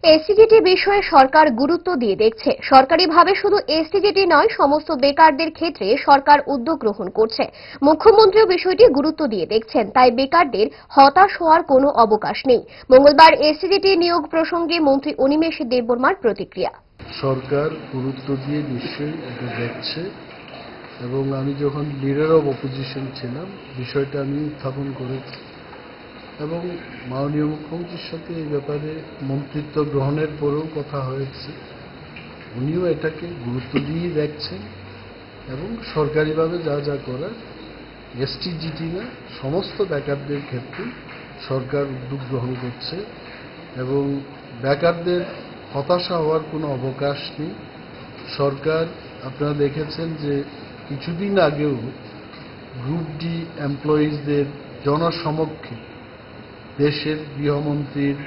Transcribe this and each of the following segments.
এসসিজিটি বিষয়ে সরকার গুরুত্ব দিয়ে দেখছে। সরকারিভাবে শুধু এসসিজিটি নয়, সমস্ত বেকারদের ক্ষেত্রে সরকার উদ্যোগ গ্রহণ করছে। মুখ্যমন্ত্রীও বিষয়টি গুরুত্ব দিয়ে দেখছেন, তাই বেকারদের হতাশ হওয়ার কোনো অবকাশ নেই। মঙ্গলবার এসসিজিটি নিয়োগ প্রসঙ্গে মন্ত্রী অনিমেষ দেববর্মার প্রতিক্রিয়া। সরকার গুরুত্ব দিয়ে নিশ্চয়ই এটা দেখছে, এবং আমি যখন লিডার অব অপোজিশন ছিলাম বিষয়টা আমি উত্থাপন করেছি, এবং মাননীয় মুখ্যমন্ত্রীর সাথে এই ব্যাপারে মন্ত্রিত্ব গ্রহণের পরেও কথা হয়েছে। উনিও এটাকে গুরুত্ব দিয়েই দেখছেন, এবং সরকারিভাবে যা যা করার এসটিজিটি না, সমস্ত বেকারদের ক্ষেত্রে সরকার উদ্যোগ গ্রহণ করছে, এবং বেকারদের হতাশা হওয়ার কোনো অবকাশ নেই। সরকার, আপনারা দেখেছেন যে কিছুদিন আগেও গ্রুপ ডি এমপ্লয়িজদের জনসমক্ষে দেশের গৃহমন্ত্রীর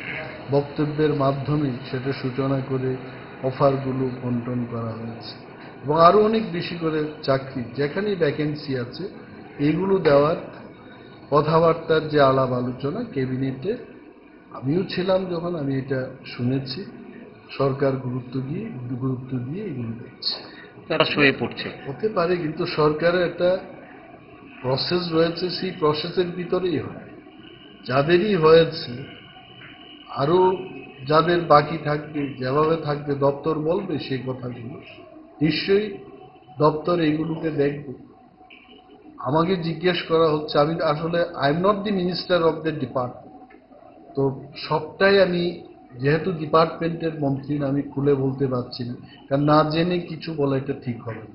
বক্তব্যের মাধ্যমে সেটা সূচনা করে অফারগুলো বন্টন করা হয়েছে, এবং আরও অনেক বেশি করে চাকরি যেখানেই ভ্যাকেন্সি আছে এইগুলো দেওয়ার কথাবার্তার যে আলাপ আলোচনা ক্যাবিনেটে, আমিও ছিলাম যখন, আমি এটা শুনেছি। সরকার গুরুত্ব দিয়ে এগুলো দিচ্ছে। তারা সয়ে পড়ছে হতে পারে, কিন্তু সরকারের একটা প্রসেস রয়েছে, সেই প্রসেসের ভিতরেই হয়। যাদেরই হয়েছে, আরো যাদের বাকি থাকবে, যেভাবে থাকবে দপ্তর বলবে সেই কথাগুলো, নিশ্চয়ই দপ্তর এইগুলোকে দেখবে। আমাকে জিজ্ঞেস করা হচ্ছে, আমি আসলে I am not the minister of the department, তো সবটাই আমি যেহেতু ডিপার্টমেন্টের মন্ত্রী, আমি খুলে বলতে পারছি না, কারণ না জেনে কিছু বলা এটা ঠিক হবে না।